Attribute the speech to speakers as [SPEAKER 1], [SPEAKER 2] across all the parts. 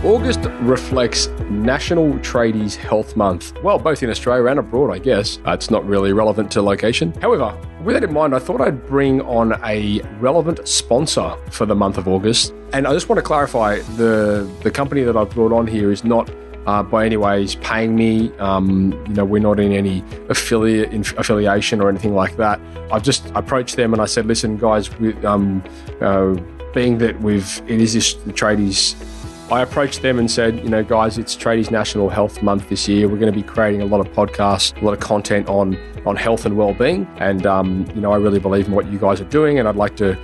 [SPEAKER 1] August reflects National Tradies Health Month. Well, both in Australia and abroad, I guess. It's not really relevant to location. However, with that in mind, I thought I'd bring on a relevant sponsor for the month of August. And I just want to clarify, the company that I've brought on here is not by any ways paying me. We're not in any affiliation or anything like that. I've just approached them and I said, listen, guys, being that it is this tradies, I approached them and said, guys, it's Tradies National Health Month this year. We're going to be creating a lot of podcasts, a lot of content on health and well-being. And, I really believe in what you guys are doing. And I'd like to,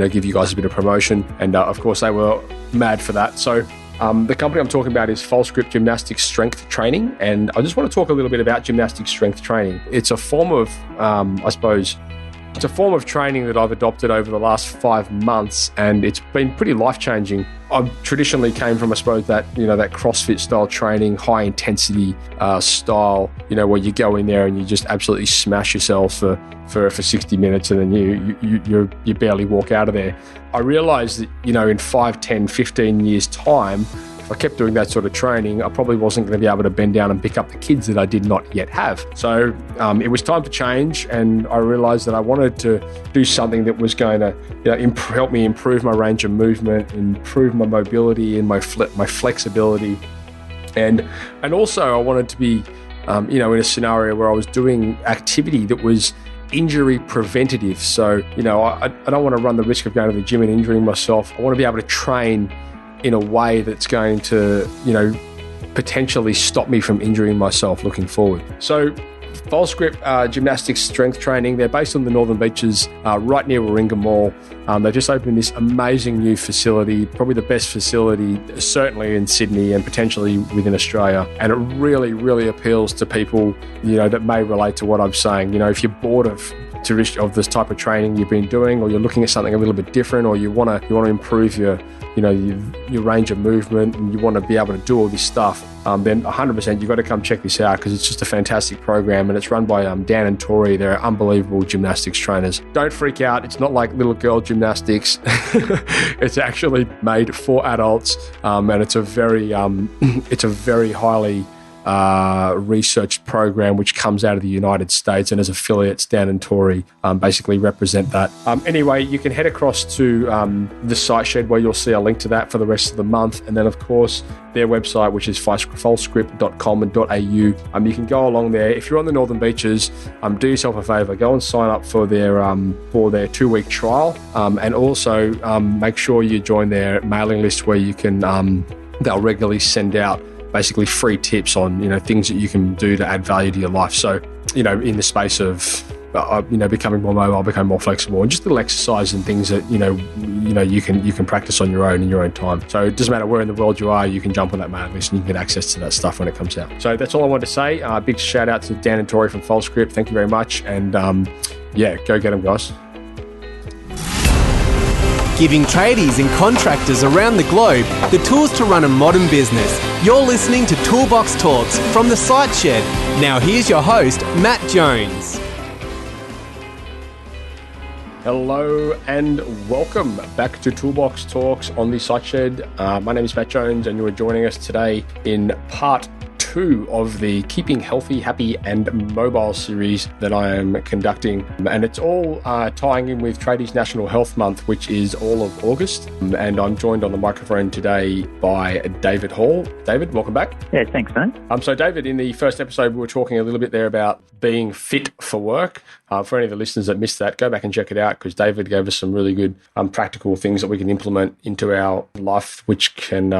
[SPEAKER 1] give you guys a bit of promotion. And, of course, they were mad for that. So the company I'm talking about is FullScript Gymnastics Strength Training. And I just want to talk a little bit about gymnastic strength training. It's a form of, it's a form of training that I've adopted over the last 5 months, and it's been pretty life-changing. I traditionally came from, I suppose, that CrossFit style training, high intensity style, where you go in there and you just absolutely smash yourself for 60 minutes and then you barely walk out of there. I realized that, in 5, 10, 15 years time, if I kept doing that sort of training, I probably wasn't going to be able to bend down and pick up the kids that I did not yet have. So it was time to change, and I realized that I wanted to do something that was going to help me improve my range of movement, improve my mobility and my flexibility. And also I wanted to be, in a scenario where I was doing activity that was injury preventative. So, I don't want to run the risk of going to the gym and injuring myself. I want to be able to train in a way that's going to, potentially stop me from injuring myself looking forward. So FullScript Gymnastics Strength Training, they're based on the Northern Beaches, right near Warringah Mall. They just opened this amazing new facility, probably the best facility, certainly in Sydney and potentially within Australia. And it really, really appeals to people, that may relate to what I'm saying. If you're bored of this type of training you've been doing, or you're looking at something a little bit different, or you want to improve your range of movement, and you want to be able to do all this stuff, then 100% you've got to come check this out, because it's just a fantastic program, and it's run by Dan and Tori. They're unbelievable gymnastics trainers. Don't freak out. It's not like little girl gymnastics. It's actually made for adults, and it's a very highly researched program which comes out of the United States, and as affiliates, Dan and Tori basically represent that. Anyway, you can head across to the site shed where you'll see a link to that for the rest of the month, and then of course their website, which is fullscript.com.au. You can go along there. If you're on the Northern Beaches, do yourself a favour, go and sign up for their 2-week trial, and also make sure you join their mailing list where you can they'll regularly send out basically free tips on, things that you can do to add value to your life. So, in the space of, becoming more mobile, becoming more flexible, and just little exercise and things that, you can practice on your own in your own time. So it doesn't matter where in the world you are, you can jump on that mailing list and you can get access to that stuff when it comes out. So that's all I wanted to say. Big shout out to Dan and Tori from FullScript. Thank you very much. And go get them, guys.
[SPEAKER 2] Giving tradies and contractors around the globe the tools to run a modern business. You're listening to Toolbox Talks from the Site Shed. Now here's your host, Matt Jones.
[SPEAKER 1] Hello and welcome back to Toolbox Talks on the Site Shed. My name is Matt Jones, and you are joining us today in part 2 of the Keeping Healthy, Happy and Mobile series that I am conducting. And it's all tying in with Tradies National Health Month, which is all of August. And I'm joined on the microphone today by David Hall. David, welcome back.
[SPEAKER 3] Yeah, thanks, mate.
[SPEAKER 1] So David, in the first episode, we were talking a little bit there about being fit for work. For any of the listeners that missed that, go back and check it out, because David gave us some really good practical things that we can implement into our life, which can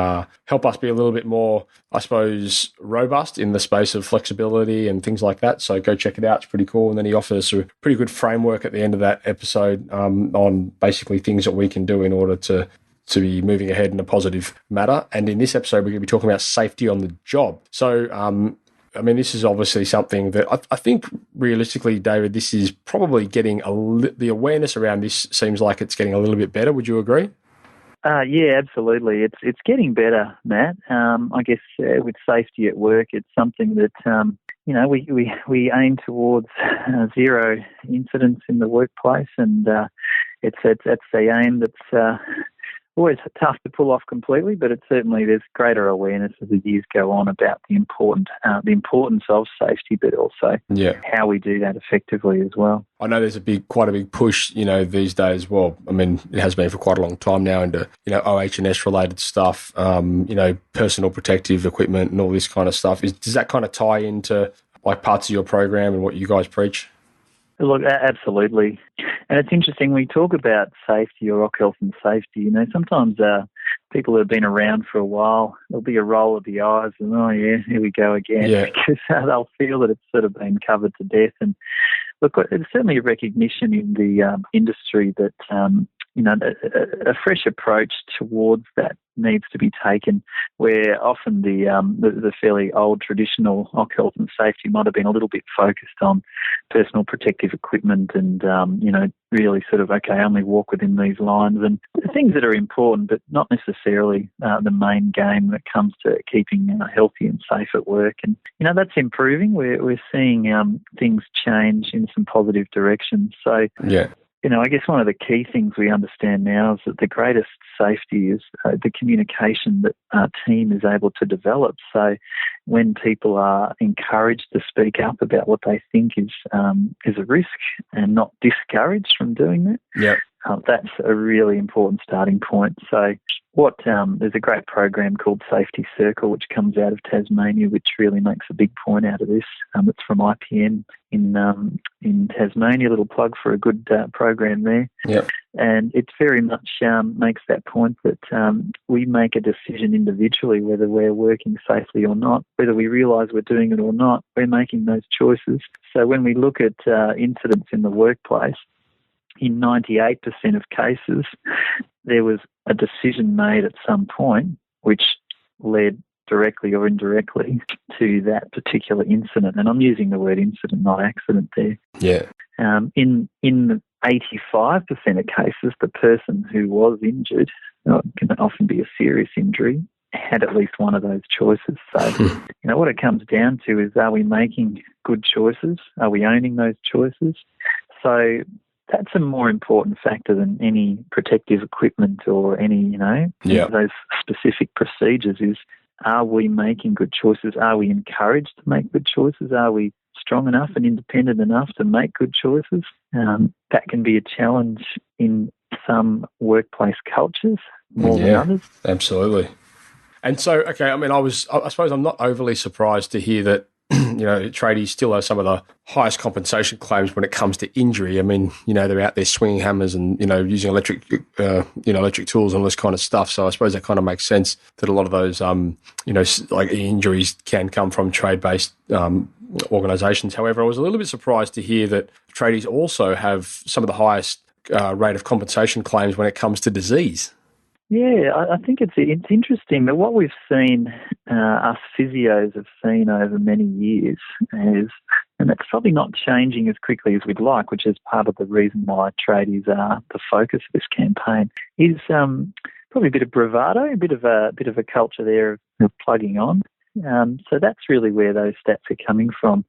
[SPEAKER 1] help us be a little bit more, I suppose, robust in the space of flexibility and things like that. So go check it out. It's pretty cool. And then he offers a pretty good framework at the end of that episode on basically things that we can do in order to be moving ahead in a positive manner. And in this episode, we're going to be talking about safety on the job. So, this is obviously something that I think realistically, David, this is probably getting the awareness around this seems like it's getting a little bit better. Would you agree?
[SPEAKER 3] Yeah, absolutely. It's getting better, Matt. I guess with safety at work, it's something that we aim towards zero incidents in the workplace, and it's the aim that's always tough to pull off completely, but it's certainly there's greater awareness as the years go on about the importance of safety, but also how we do that effectively as well.
[SPEAKER 1] I know there's quite a big push, these days. Well, I mean, it has been for quite a long time now into, OH&S related stuff, personal protective equipment and all this kind of stuff. Does that kind of tie into like parts of your program and what you guys preach?
[SPEAKER 3] Look, absolutely. And it's interesting, we talk about safety or rock health and safety. Sometimes people who have been around for a while, there'll be a roll of the eyes and, oh, yeah, here we go again.
[SPEAKER 1] Yeah.
[SPEAKER 3] Because they'll feel that it's sort of been covered to death. And look, it's certainly a recognition in the industry that, a fresh approach towards that needs to be taken, where often the fairly old traditional rock health and safety might have been a little bit focused on personal protective equipment and, really sort of, okay, only walk within these lines and things that are important, but not necessarily the main game when it comes to keeping healthy and safe at work. And, that's improving. We're seeing things change in some positive directions. So,
[SPEAKER 1] yeah.
[SPEAKER 3] I guess one of the key things we understand now is that the greatest safety is the communication that our team is able to develop. So when people are encouraged to speak up about what they think is a risk and not discouraged from doing that, that's a really important starting point. So there's a great program called Safety Circle, which comes out of Tasmania, which really makes a big point out of this. It's from IPN in Tasmania. A little plug for a good program there.
[SPEAKER 1] Yep.
[SPEAKER 3] And it very much makes that point that we make a decision individually whether we're working safely or not, whether we realise we're doing it or not. We're making those choices. So when we look at incidents in the workplace, in 98% of cases, there was a decision made at some point which led directly or indirectly to that particular incident. And I'm using the word incident, not accident there.
[SPEAKER 1] Yeah.
[SPEAKER 3] In 85% of cases, the person who was injured, can often be a serious injury, had at least one of those choices. So, what it comes down to is, are we making good choices? Are we owning those choices? So that's a more important factor than any protective equipment or any, those specific procedures is, are we making good choices? Are we encouraged to make good choices? Are we strong enough and independent enough to make good choices? That can be a challenge in some workplace cultures more than others.
[SPEAKER 1] Absolutely. And so, okay, I mean, I suppose I'm not overly surprised to hear that, tradies still have some of the highest compensation claims when it comes to injury. I mean, they're out there swinging hammers and, using electric tools and all this kind of stuff. So I suppose that kind of makes sense that a lot of those, like injuries can come from trade-based organisations. However, I was a little bit surprised to hear that tradies also have some of the highest rate of compensation claims when it comes to disease.
[SPEAKER 3] Yeah, I think it's interesting that what we've seen, us physios have seen over many years is, and it's probably not changing as quickly as we'd like, which is part of the reason why tradies are the focus of this campaign, is probably a bit of bravado, a bit of a culture there of plugging on. So that's really where those stats are coming from.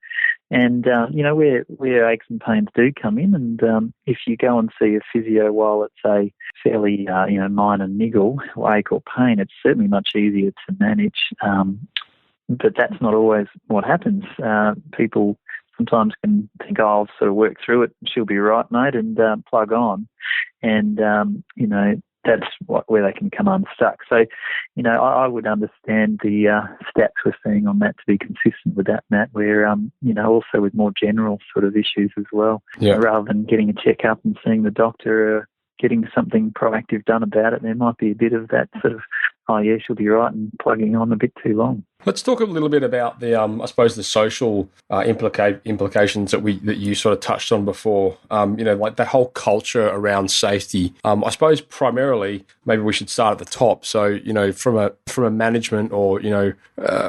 [SPEAKER 3] And, where aches and pains do come in, and if you go and see a physio while it's a fairly, minor niggle or ache or pain, it's certainly much easier to manage. But that's not always what happens. People sometimes can think, oh, I'll sort of work through it, she'll be right, mate, and plug on. And, that's where they can come unstuck. So, I would understand the stats we're seeing on that to be consistent with that, Matt, where, also with more general sort of issues as well.
[SPEAKER 1] Yeah.
[SPEAKER 3] Rather than getting a checkup and seeing the doctor, getting something proactive done about it, there might be a bit of that sort of, oh, yeah, she'll be right, and plugging on a bit too long.
[SPEAKER 1] Let's talk a little bit about the, I suppose, the social implications that you sort of touched on before. Like the whole culture around safety. I suppose primarily, maybe we should start at the top. So, from a management or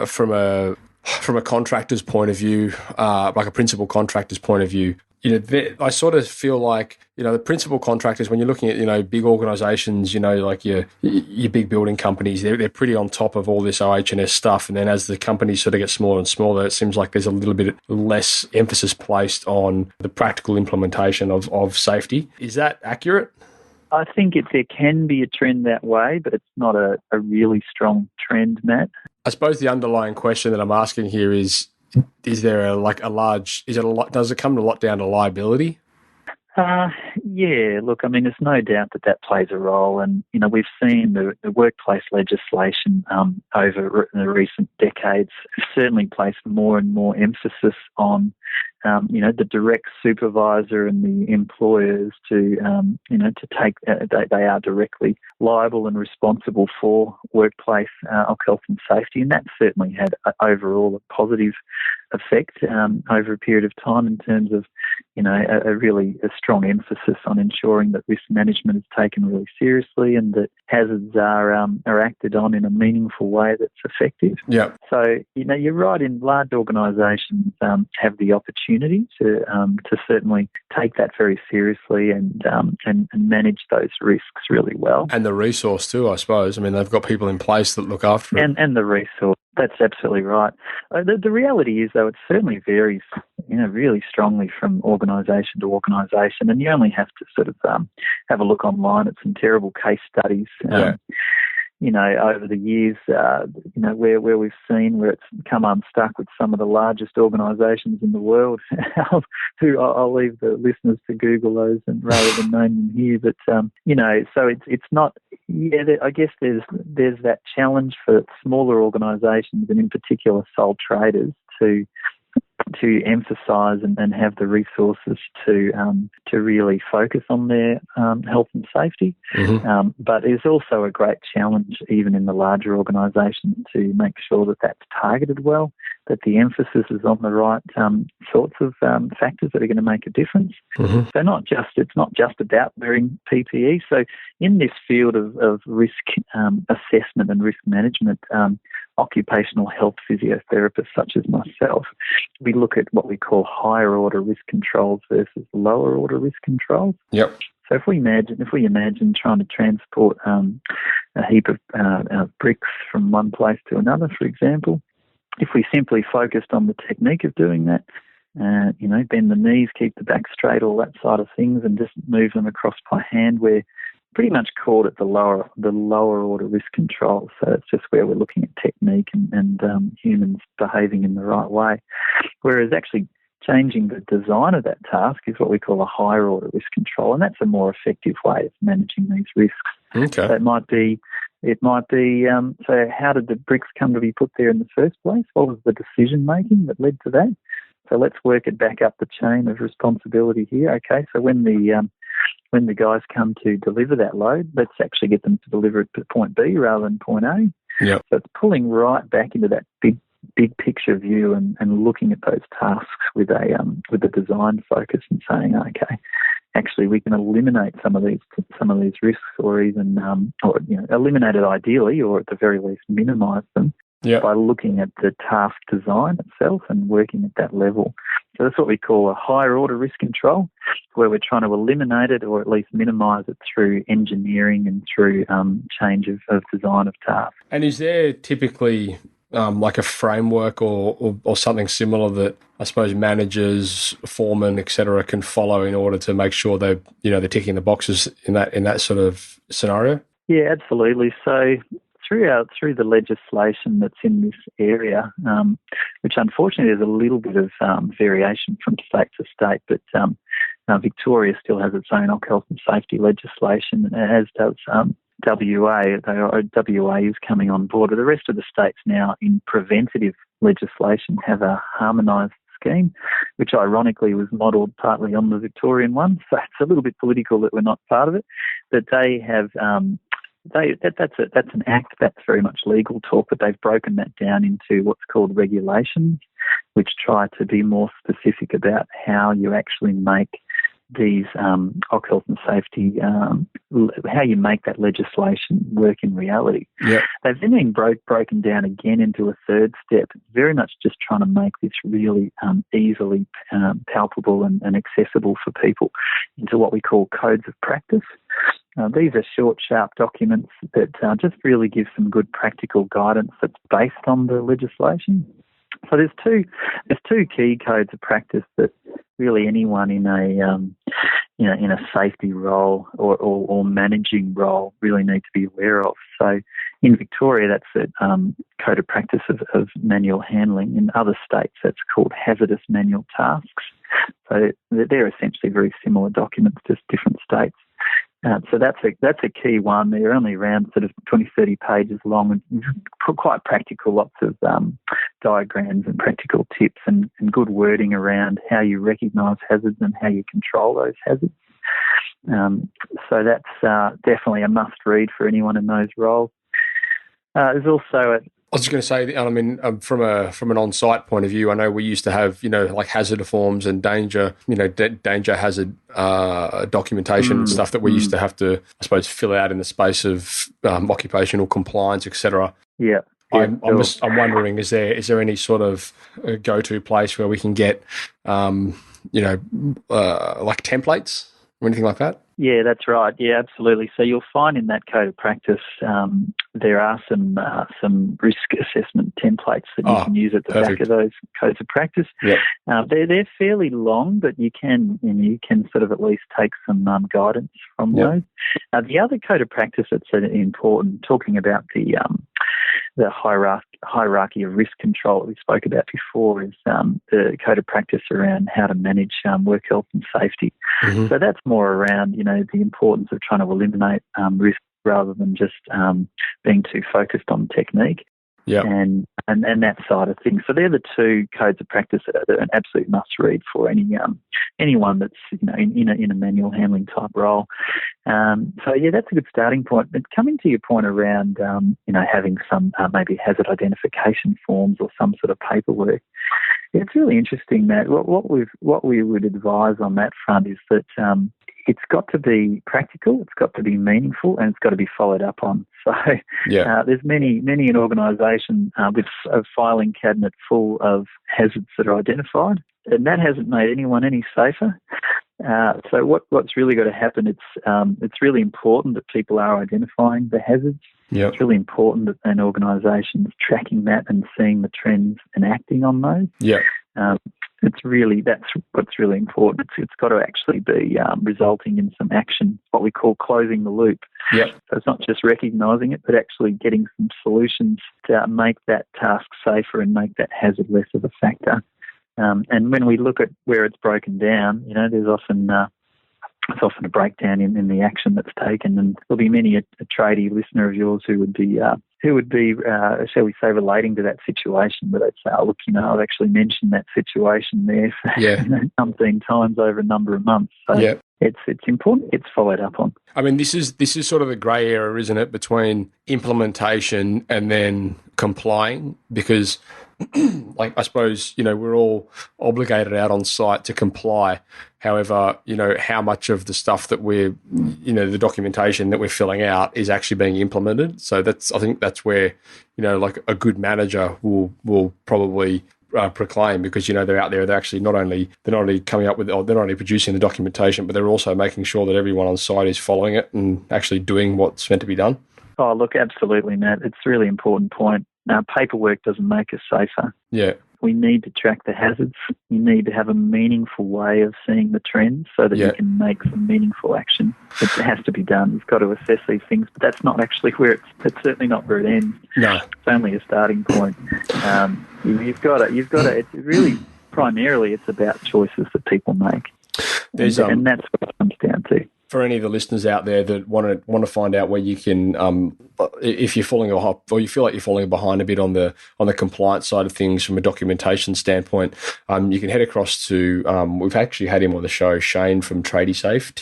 [SPEAKER 1] from a contractor's point of view, like a principal contractor's point of view. I sort of feel like, the principal contractors, when you're looking at, big organizations, like your big building companies, they're pretty on top of all this OH&S stuff. And then as the companies sort of get smaller and smaller, it seems like there's a little bit less emphasis placed on the practical implementation of safety. Is that accurate?
[SPEAKER 3] I think there can be a trend that way, but it's not a really strong trend, Matt.
[SPEAKER 1] I suppose the underlying question that I'm asking here is there does it come a lot down to liability?
[SPEAKER 3] Yeah, look, I mean, there's no doubt that plays a role. And, we've seen the workplace legislation over the recent decades certainly placed more and more emphasis on, the direct supervisor and the employers to take, they are directly liable and responsible for workplace health and safety. And that certainly had overall a positive effect over a period of time in terms of, a strong emphasis on ensuring that risk management is taken really seriously and that hazards are acted on in a meaningful way that's effective.
[SPEAKER 1] Yeah.
[SPEAKER 3] So, you're right, in large organisations have the opportunity to certainly take that very seriously and manage those risks really well.
[SPEAKER 1] And the resource too, I suppose. I mean, they've got people in place that look after it.
[SPEAKER 3] And the resource. That's absolutely right. The reality is, though, it certainly varies, really strongly from organisation to organisation, and you only have to sort of have a look online at some terrible case studies. Over the years, where we've seen where it's come unstuck with some of the largest organisations in the world, who I'll leave the listeners to Google those and rather than name them here. But so it's not. Yeah, I guess there's that challenge for smaller organisations and in particular sole traders to emphasise and have the resources to really focus on their health and safety.
[SPEAKER 1] Mm-hmm.
[SPEAKER 3] But there's also a great challenge even in the larger organisations to make sure that that's targeted well, that the emphasis is on the right sorts of factors that are going to make a difference.
[SPEAKER 1] Mm-hmm.
[SPEAKER 3] So it's not just about wearing PPE. So in this field of risk assessment and risk management, occupational health physiotherapists such as myself, we look at what we call higher order risk controls versus lower order risk controls.
[SPEAKER 1] Yep.
[SPEAKER 3] So if we imagine trying to transport a heap of bricks from one place to another, for example, if we simply focused on the technique of doing that, bend the knees, keep the back straight, all that side of things, and just move them across by hand, we're pretty much called it the lower order risk control. So it's just where we're looking at technique and humans behaving in the right way. Whereas actually changing the design of that task is what we call a higher order risk control, and that's a more effective way of managing these risks.
[SPEAKER 1] Okay.
[SPEAKER 3] So it might be. So how did the bricks come to be put there in the first place? What was the decision making that led to that? So let's work it back up the chain of responsibility here. Okay, so when the guys come to deliver that load, let's actually get them to deliver it to point B rather than point A.
[SPEAKER 1] Yep.
[SPEAKER 3] So it's pulling right back into that big picture view and looking at those tasks with a design focus and saying, okay, actually we can eliminate some of these risks, or even eliminate it ideally, or at the very least minimise them. Yep. By looking at the task design itself and working at that level. So that's what we call a higher order risk control, where we're trying to eliminate it or at least minimise it through engineering and through change of design of tasks.
[SPEAKER 1] And is there typically like a framework or something similar that I suppose managers, foremen, etc., can follow in order to make sure they're ticking the boxes in that sort of scenario? Yeah,
[SPEAKER 3] absolutely. So through the legislation that's in this area, which unfortunately there's a little bit of variation from state to state, but Victoria still has its own health and safety legislation, as does WA. WA is coming on board. The rest of the states now in preventative legislation have a harmonised scheme, which ironically was modelled partly on the Victorian one. So it's a little bit political that we're not part of it, but they have. That's an act that's very much legal talk, but they've broken that down into what's called regulations, which try to be more specific about how you actually make these health and safety, how you make that legislation work in reality.
[SPEAKER 1] Yep.
[SPEAKER 3] They've then been broken down again into a third step, very much just trying to make this really easily palpable and accessible for people into what we call codes of practice. These are short, sharp documents that just really give some good practical guidance that's based on the legislation. So there's two key codes of practice that really anyone in in a safety role or managing role really need to be aware of. So in Victoria, that's the Code of Practice of Manual Handling. In other states, that's called Hazardous Manual Tasks. So they're essentially very similar documents, just different states. So that's a key one. They're only around sort of 20, 30 pages long and quite practical, lots of diagrams and practical tips and good wording around how you recognise hazards and how you control those hazards. So that's definitely a must-read for anyone in those roles. There's also
[SPEAKER 1] I was just going to say, I mean, from an on-site point of view, I know we used to have, like hazard forms and danger hazard documentation and stuff that we used to have to, I suppose, fill out in the space of occupational compliance, etc.
[SPEAKER 3] Yeah.
[SPEAKER 1] I'm wondering, is there any sort of go-to place where we can get, like templates or anything like that?
[SPEAKER 3] Yeah, that's right. Yeah, absolutely. So you'll find in that Code of Practice there are some risk assessment templates that you can use at the back of those Codes of Practice.
[SPEAKER 1] Yep.
[SPEAKER 3] They're fairly long, but you can sort of at least take some guidance from those. The other Code of Practice that's important, talking about the hierarchy of risk control that we spoke about before, is the Code of Practice around how to manage work health and safety. Mm-hmm. So that's more around the importance of trying to eliminate risk rather than just being too focused on technique.
[SPEAKER 1] Yeah,
[SPEAKER 3] and that side of things. So they're the two Codes of Practice that are an absolute must-read for anyone that's in a manual handling type role. So yeah, that's a good starting point. But coming to your point around having some maybe hazard identification forms or some sort of paperwork, it's really interesting that what we would advise on that front is that it's got to be practical, it's got to be meaningful, and it's got to be followed up on. So there's many an organisation with a filing cabinet full of hazards that are identified, and that hasn't made anyone any safer. So what's really got to happen? It's really important that people are identifying the hazards.
[SPEAKER 1] Yep.
[SPEAKER 3] It's really important that an organisation is tracking that and seeing the trends and acting on those.
[SPEAKER 1] Yeah.
[SPEAKER 3] That's what's really important. It's got to actually be resulting in some action, what we call closing the loop.
[SPEAKER 1] Yep.
[SPEAKER 3] So it's not just recognising it, but actually getting some solutions to make that task safer and make that hazard less of a factor. And when we look at where it's broken down, there's often a breakdown in the action that's taken, and there'll be many a tradie listener of yours who would be shall we say, relating to that situation, where they'd say, "Oh, look, I've actually mentioned that situation there for umpteen times over a number of months." So it's important it's followed up on.
[SPEAKER 1] I mean, this is sort of the grey area, isn't it, between implementation and then complying? Because, I suppose, we're all obligated out on site to comply. However, how much of the stuff that we're, the documentation that we're filling out is actually being implemented. So I think that's where, like a good manager will probably proclaim, because they're out there. They're actually not only coming up with, or they're not only producing the documentation, but they're also making sure that everyone on site is following it and actually doing what's meant to be done.
[SPEAKER 3] Oh, look, absolutely, Matt. It's a really important point. Now, paperwork doesn't make us safer.
[SPEAKER 1] Yeah.
[SPEAKER 3] We need to track the hazards. You need to have a meaningful way of seeing the trends so that you can make some meaningful action. It has to be done. You've got to assess these things, but that's not actually where it's certainly not where it ends.
[SPEAKER 1] No.
[SPEAKER 3] It's only a starting point. You've got to, it's really, primarily, it's about choices that people make. And that's what it comes down to.
[SPEAKER 1] For any of the listeners out there that want to find out where you can, if you're falling or you feel like you're falling behind a bit on the compliance side of things from a documentation standpoint, you can head across to. We've actually had him on the show, Shane from TradieSafe,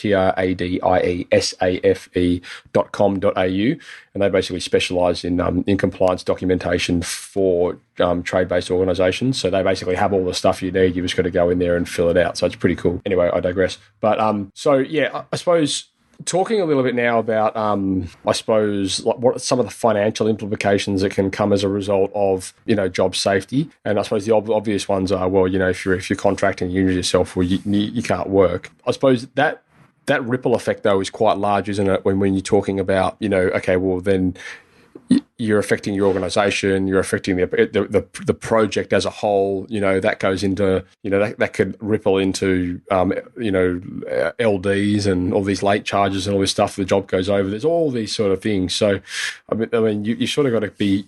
[SPEAKER 1] TradieSafe.com.au, and they basically specialise in compliance documentation for trade-based organisations. So they basically have all the stuff you need. You just got to go in there and fill it out. So it's pretty cool. Anyway, I digress. But I suppose talking a little bit now about what some of the financial implications that can come as a result of job safety. And I suppose the obvious ones are, well, if you're contracting, you injure yourself, or you can't work. I suppose that ripple effect though is quite large, isn't it? When you're talking about okay, well then you're affecting your organisation, you're affecting the project as a whole. That goes into that could ripple into LDs and all these late charges and all this stuff. The job goes over. There's all these sort of things. So I mean, you sort of got to be,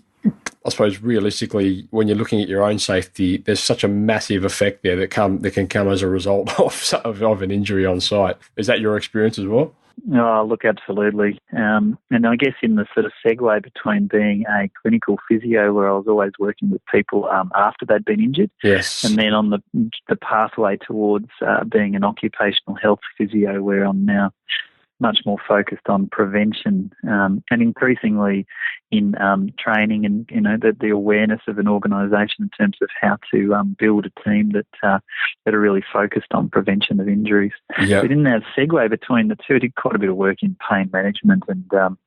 [SPEAKER 1] I suppose, realistically, when you're looking at your own safety, there's such a massive effect there that can come as a result of an injury on site. Is that your experience as well?
[SPEAKER 3] Oh, look, absolutely. And I guess in the sort of segue between being a clinical physio, where I was always working with people after they'd been injured,
[SPEAKER 1] yes,
[SPEAKER 3] and then on the pathway towards being an occupational health physio, where I'm now much more focused on prevention and increasingly in training and the awareness of an organisation in terms of how to build a team that are really focused on prevention of injuries.
[SPEAKER 1] Yeah.
[SPEAKER 3] But in that segue between the two, I did quite a bit of work in pain management, and I'd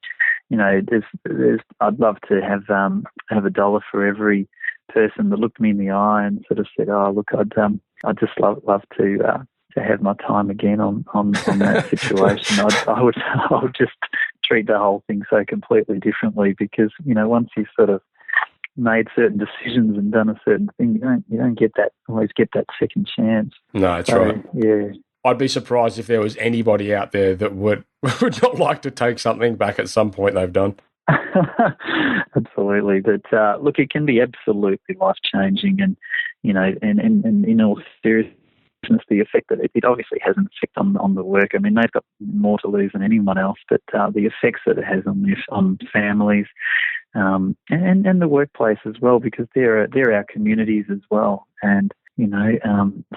[SPEAKER 3] love to have $1 for every person that looked me in the eye and sort of said, "Oh, look, I'd just love to have my time again on that situation." I would just treat the whole thing so completely differently, because once you've sort of made certain decisions and done a certain thing, you don't always get that second chance.
[SPEAKER 1] No, that's right.
[SPEAKER 3] Yeah.
[SPEAKER 1] I'd be surprised if there was anybody out there that would not like to take something back at some point they've done.
[SPEAKER 3] Absolutely. But look, it can be absolutely life-changing, and and in all seriousness, the effect that it obviously has an effect on the work. I mean, they've got more to lose than anyone else, but the effects that it has on families and the workplace as well, because they're our communities as well. And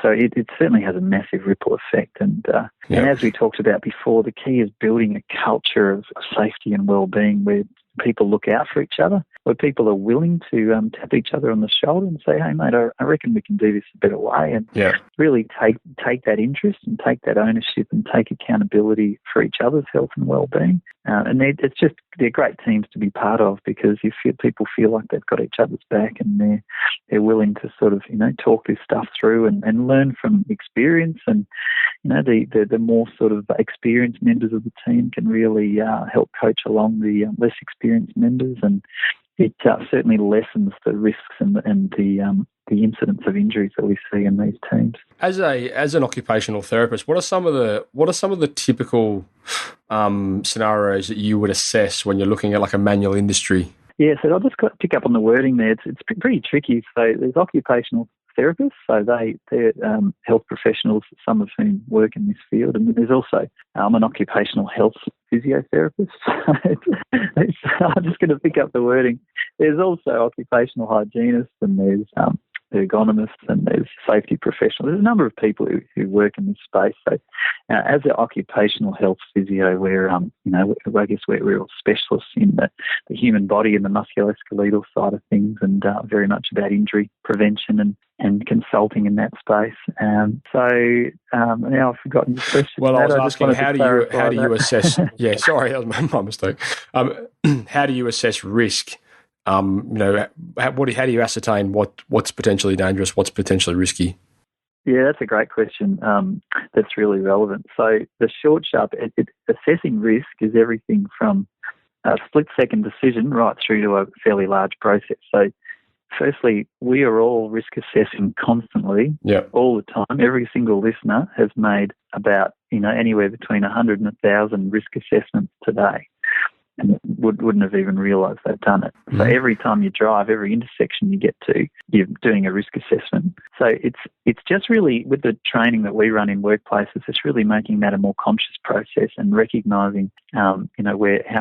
[SPEAKER 3] so it certainly has a massive ripple effect. And as we talked about before, the key is building a culture of safety and well-being where people look out for each other, where people are willing to tap each other on the shoulder and say, "Hey, mate, I reckon we can do this a better way," and really take that interest and take that ownership and take accountability for each other's health and well-being. And they're great teams to be part of, because people feel like they've got each other's back, and they're willing to sort of talk this stuff through and learn from experience. And the more sort of experienced members of the team can really help coach along the less experienced members, and it certainly lessens the risks and the incidence of injuries that we see in these teams.
[SPEAKER 1] As an occupational therapist, what are some of the typical scenarios that you would assess when you're looking at like a manual industry?
[SPEAKER 3] Yeah, so I'll just pick up on the wording there. It's pretty tricky. So there's occupational therapists, so they're health professionals, some of whom work in this field, and there's also an occupational health physiotherapist. I'm just going to pick up the wording. There's also occupational hygienists, and there's ergonomists, and there's safety professionals. There's a number of people who work in this space. So as an occupational health physio, we're I guess we're all specialists in the human body and the musculoskeletal side of things, and very much about injury prevention and consulting in that space. Now I've forgotten your question.
[SPEAKER 1] Well, I was asking, how do you assess? Yeah, sorry, that was my mistake. How do you assess risk? How do you ascertain what's potentially dangerous, what's potentially risky?
[SPEAKER 3] Yeah, that's a great question. That's really relevant. So the short, sharp, assessing risk is everything from a split-second decision right through to a fairly large process. So firstly, we are all risk assessing constantly, all the time. Every single listener has made about anywhere between 100 and 1,000 risk assessments today, and wouldn't have even realised they've done it. So every time you drive, every intersection you get to, you're doing a risk assessment. So it's just really, with the training that we run in workplaces, it's really making that a more conscious process and recognising, how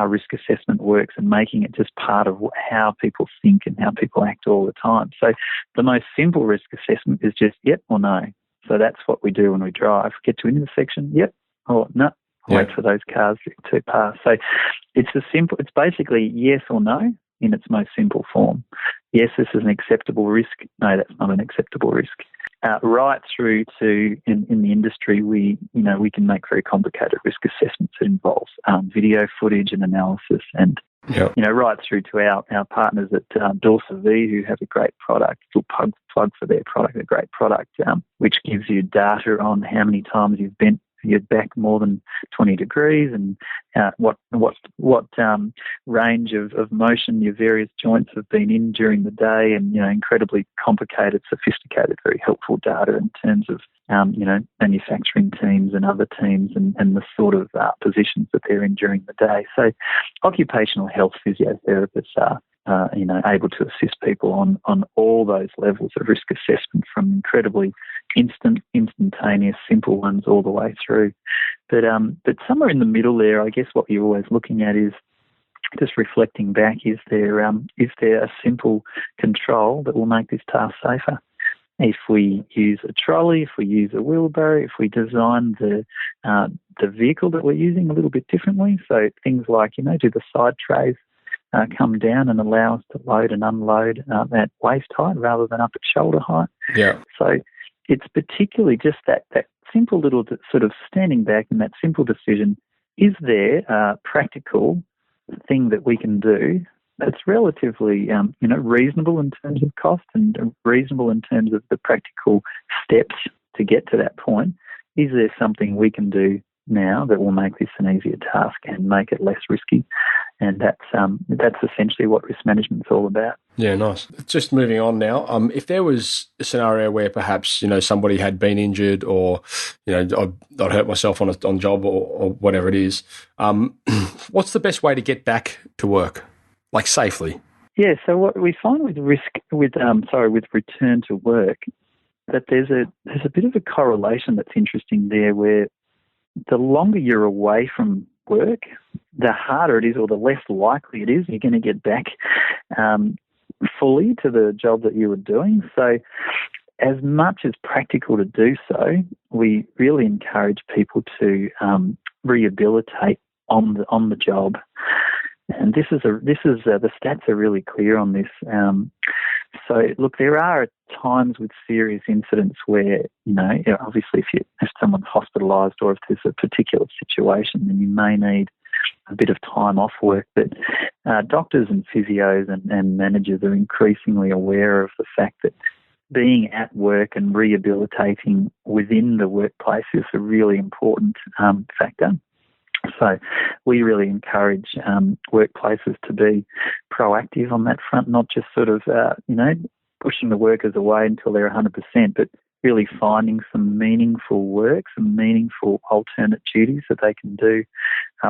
[SPEAKER 3] risk assessment works, and making it just part of how people think and how people act all the time. So the most simple risk assessment is just yep or no. So that's what we do when we drive. Get to an intersection, yep or no. Wait for those cars to pass. So it's basically yes or no in its most simple form. Yes, this is an acceptable risk. No, that's not an acceptable risk. Right through to in the industry, we can make very complicated risk assessments that involves video footage and analysis, and right through to our partners at Dorsa V, who have a great product. We'll plug for their product, a great product, which gives you data on how many times you've bent your back more than 20 degrees, and what range of motion your various joints have been in during the day, and incredibly complicated, sophisticated, very helpful data in terms of manufacturing teams and other teams and the sort of positions that they're in during the day. So occupational health physiotherapists are able to assist people on all those levels of risk assessment, from incredibly instantaneous, simple ones all the way through. But somewhere in the middle there, I guess what you're always looking at is just reflecting back, is there a simple control that will make this task safer? If we use a trolley, if we use a wheelbarrow, if we design the vehicle that we're using a little bit differently, so things like, do the side trays come down and allow us to load and unload at waist height rather than up at shoulder height?
[SPEAKER 1] Yeah.
[SPEAKER 3] So it's particularly just that simple little sort of standing back and that simple decision, is there a practical thing that we can do that's relatively, reasonable in terms of cost and reasonable in terms of the practical steps to get to that point? Is there something we can do now that will make this an easier task and make it less risky? And that's essentially what risk management's all about.
[SPEAKER 1] Yeah, nice. Just moving on now. If there was a scenario where perhaps somebody had been injured, or I'd hurt myself on job or whatever it is, what's the best way to get back to work, like safely?
[SPEAKER 3] Yeah. So what we find with return to work, that there's a bit of a correlation that's interesting there, where the longer you're away from work, the harder it is, or the less likely it is you're going to get back fully to the job that you were doing. So as much as practical to do so, we really encourage people to rehabilitate on the job. And this is the stats are really clear on this. So look, there are times with serious incidents where, obviously if someone's hospitalised, or if there's a particular situation, then you may need a bit of time off work. But doctors and physios and managers are increasingly aware of the fact that being at work and rehabilitating within the workplace is a really important factor. So we really encourage workplaces to be proactive on that front, not just sort of, pushing the workers away until they're 100%, but really finding some meaningful work, some meaningful alternate duties that they can do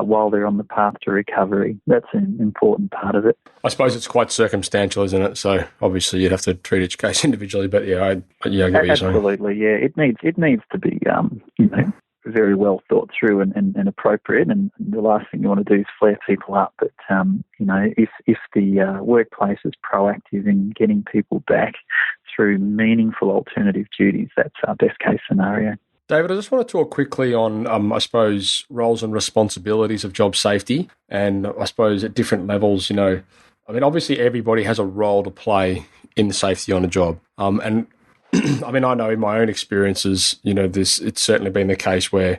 [SPEAKER 3] while they're on the path to recovery. That's an important part of it.
[SPEAKER 1] I suppose it's quite circumstantial, isn't it? So obviously you'd have to treat each case individually, but I get what you're saying.
[SPEAKER 3] Absolutely, yeah. It needs to be, very well thought through and appropriate, and the last thing you want to do is flare people up. But if the workplace is proactive in getting people back through meaningful alternative duties, that's our best case scenario.
[SPEAKER 1] David, I just want to talk quickly on, I suppose, roles and responsibilities of job safety, and I suppose at different levels. Obviously everybody has a role to play in the safety on a job, and I know in my own experiences, it's certainly been the case where,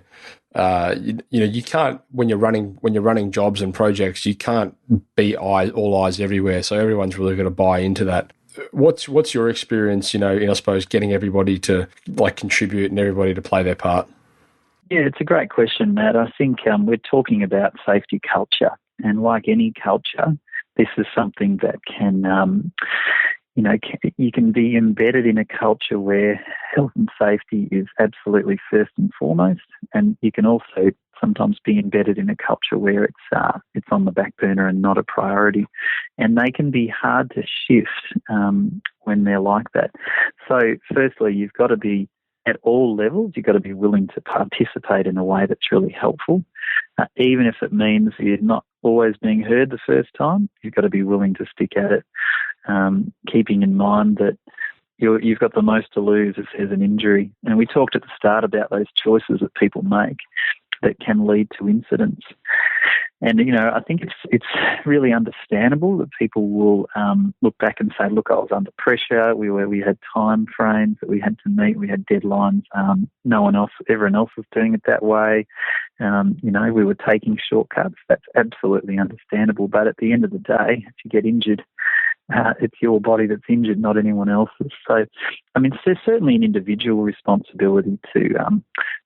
[SPEAKER 1] you can't, when you're running jobs and projects, you can't be all eyes everywhere. So everyone's really got to buy into that. What's your experience, in, I suppose, getting everybody to contribute and everybody to play their part?
[SPEAKER 3] Yeah, it's a great question, Matt. I think we're talking about safety culture, and like any culture, this is something that can, you can be embedded in a culture where health and safety is absolutely first and foremost, and you can also sometimes be embedded in a culture where it's on the back burner and not a priority, and they can be hard to shift when they're like that. So firstly, you've got to be at all levels, you've got to be willing to participate in a way that's really helpful, even if it means you're not always being heard the first time. You've got to be willing to stick at it, keeping in mind that you've got the most to lose if there's an injury. And we talked at the start about those choices that people make that can lead to incidents. And, I think it's really understandable that people will look back and say, look, I was under pressure. We had time frames that we had to meet. We had deadlines. Everyone else was doing it that way. We were taking shortcuts. That's absolutely understandable. But at the end of the day, if you get injured, it's your body that's injured, not anyone else's. So, I mean, there's certainly an individual responsibility to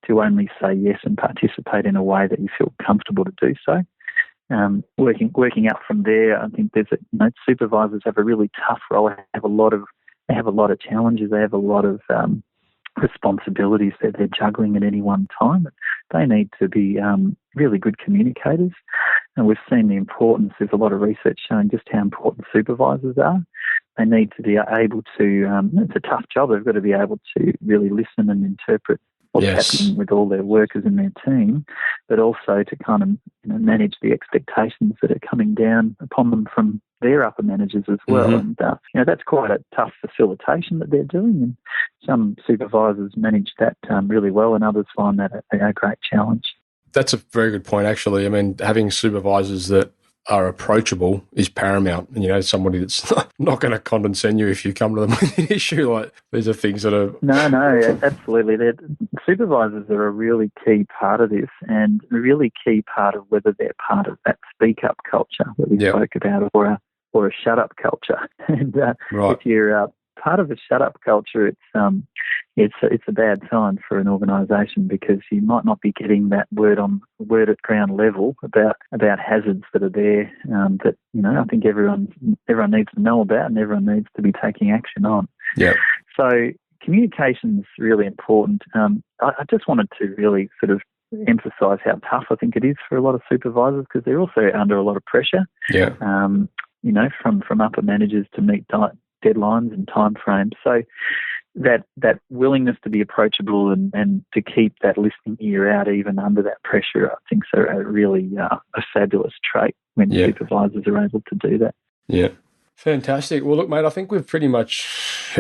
[SPEAKER 3] only say yes and participate in a way that you feel comfortable to do so. Working out from there, I think supervisors have a really tough role. They have a lot of challenges. They have a lot of responsibilities that they're juggling at any one time. They need to be really good communicators, and we've seen the importance. There's a lot of research showing just how important supervisors are. They need to be able to. It's a tough job. They've got to be able to really listen and interpret what's happening with all their workers in their team, but also to kind of manage the expectations that are coming down upon them from their upper managers as well. And that's quite a tough facilitation that they're doing. And some supervisors manage that really well, and others find that a great challenge.
[SPEAKER 1] That's a very good point, actually. I mean, having supervisors that are approachable is paramount. And, somebody that's not going to condescend you if you come to them with an issue. Like, these are things that are...
[SPEAKER 3] No, absolutely. Supervisors are a really key part of this, and a really key part of whether they're part of that speak-up culture that we spoke about, or a shut-up culture. And if you're part of a shut-up culture, it's a bad sign for an organisation, because you might not be getting that word at ground level about hazards that are there that I think everyone needs to know about, and everyone needs to be taking action on.
[SPEAKER 1] Yeah.
[SPEAKER 3] So communication is really important. I just wanted to really sort of emphasise how tough I think it is for a lot of supervisors, because they're also under a lot of pressure.
[SPEAKER 1] Yeah.
[SPEAKER 3] From upper managers to meet deadlines and timeframes. So that willingness to be approachable and to keep that listening ear out even under that pressure, I think, is a really a fabulous trait when supervisors are able to do that.
[SPEAKER 1] Yeah. Fantastic. Well, look, mate, I think we've pretty much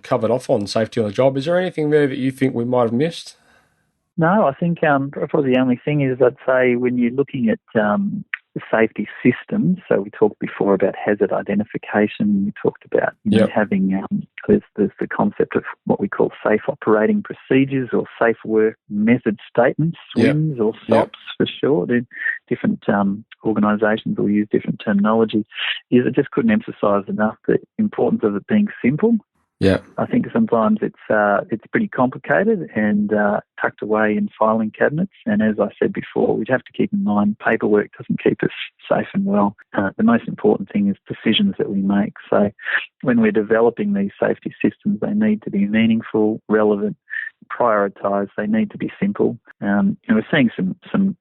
[SPEAKER 1] covered off on safety on the job. Is there anything there that you think we might have missed?
[SPEAKER 3] No, I think probably the only thing is, I'd say, when you're looking at the safety systems, so we talked before about hazard identification, we talked about having, there's the concept of what we call safe operating procedures or safe work method statements, SWMS or SOPs for short. Different organisations will use different terminology. I just couldn't emphasise enough the importance of it being simple.
[SPEAKER 1] Yeah,
[SPEAKER 3] I think sometimes it's pretty complicated and tucked away in filing cabinets. And as I said before, we'd have to keep in mind paperwork doesn't keep us safe and well. The most important thing is decisions that we make. So when we're developing these safety systems, they need to be meaningful, relevant, prioritised. They need to be simple. And we're seeing some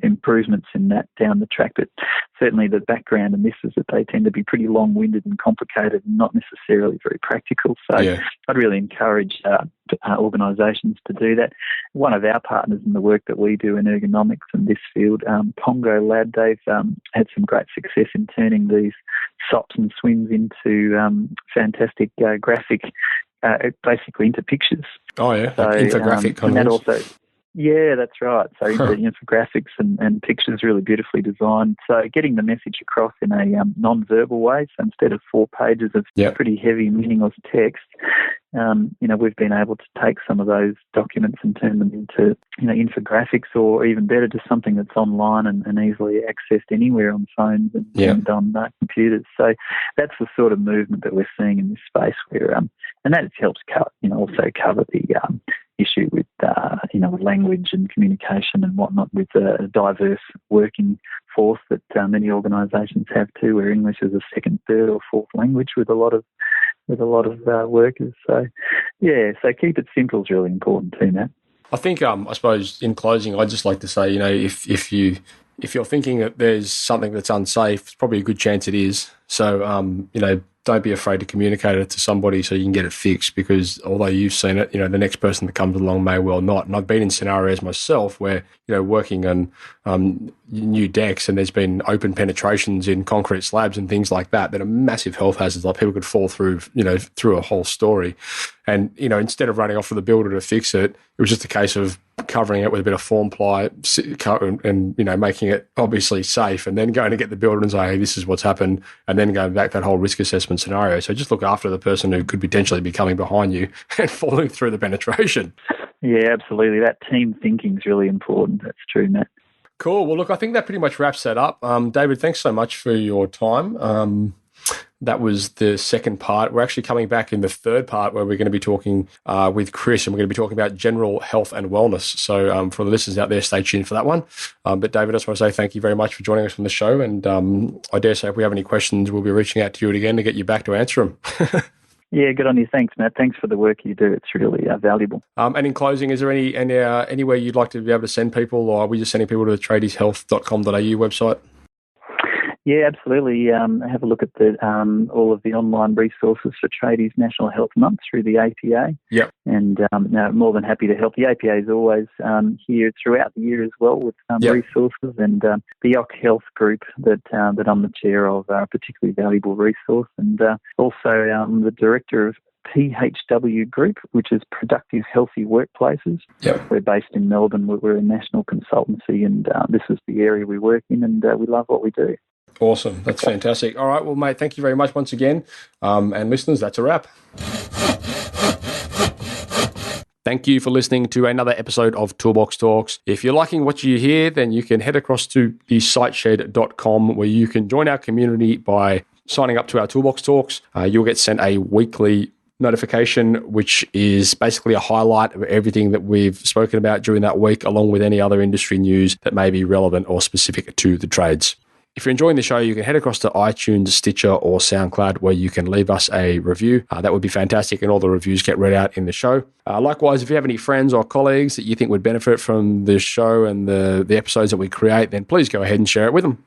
[SPEAKER 3] improvements in that down the track, but certainly the background in this is that they tend to be pretty long-winded and complicated and not necessarily very practical. So I'd really encourage organisations to do that. One of our partners in the work that we do in ergonomics in this field, Pongo Lab, they've had some great success in turning these SOPs and SWMS into fantastic graphic, basically into pictures.
[SPEAKER 1] Oh, yeah, so, infographic kind
[SPEAKER 3] of. And that
[SPEAKER 1] also...
[SPEAKER 3] Yeah, that's right. So infographics and pictures really beautifully designed. So getting the message across in a non-verbal way. So instead of 4 pages of pretty heavy, meaningless text, we've been able to take some of those documents and turn them into infographics, or even better, just something that's online and easily accessed anywhere on phones and on computers. So that's the sort of movement that we're seeing in this space, where and that helps also cover the issue with language and communication and whatnot, with a diverse working force that many organisations have too, where English is a second, third, or fourth language with a lot of workers. So keep it simple is really important too, Matt.
[SPEAKER 1] I think I suppose in closing, I'd just like to say, if you're thinking that there's something that's unsafe, it's probably a good chance it is. So don't be afraid to communicate it to somebody so you can get it fixed, because although you've seen it, the next person that comes along may well not. And I've been in scenarios myself where, working on new decks, and there's been open penetrations in concrete slabs and things like that are massive health hazards. Like, people could fall through, through a whole story. And, instead of running off with the builder to fix it, it was just a case of covering it with a bit of form ply and making it obviously safe, and then going to get the builder and say, hey, this is what's happened, and then going back that whole risk assessment scenario. So just look after the person who could potentially be coming behind you and falling through the penetration.
[SPEAKER 3] Yeah, absolutely. That team thinking is really important. That's true, Matt.
[SPEAKER 1] Cool. Well, look, I think that pretty much wraps that up. David, thanks so much for your time. that was the second part. We're actually coming back in the third part where we're going to be talking with Chris, and we're going to be talking about general health and wellness. So for the listeners out there, stay tuned for that one. But David, I just want to say thank you very much for joining us on the show. And I dare say if we have any questions, we'll be reaching out to you again to get you back to answer them.
[SPEAKER 3] Yeah, good on you. Thanks, Matt. Thanks for the work you do. It's really valuable.
[SPEAKER 1] And in closing, is there anywhere you'd like to be able to send people, or are we just sending people to the tradieshealth.com.au website?
[SPEAKER 3] Yeah, absolutely. Have a look at all of the online resources for Tradies National Health Month through the APA.
[SPEAKER 1] Yep.
[SPEAKER 3] And more than happy to help. The APA is always here throughout the year as well with resources, and the OC Health group that I'm the chair of are a particularly valuable resource, and also the director of PHW Group, which is Productive Healthy Workplaces.
[SPEAKER 1] Yep.
[SPEAKER 3] We're based in Melbourne. We're a national consultancy, and this is the area we work in, and we love what we do.
[SPEAKER 1] Awesome. That's fantastic. All right. Well, mate, thank you very much once again. And listeners, that's a wrap. Thank you for listening to another episode of Toolbox Talks. If you're liking what you hear, then you can head across to the siteshed.com where you can join our community by signing up to our Toolbox Talks. You'll get sent a weekly notification, which is basically a highlight of everything that we've spoken about during that week, along with any other industry news that may be relevant or specific to the trades. If you're enjoying the show, you can head across to iTunes, Stitcher, or SoundCloud, where you can leave us a review. That would be fantastic, and all the reviews get read out in the show. Likewise, if you have any friends or colleagues that you think would benefit from the show and the episodes that we create, then please go ahead and share it with them.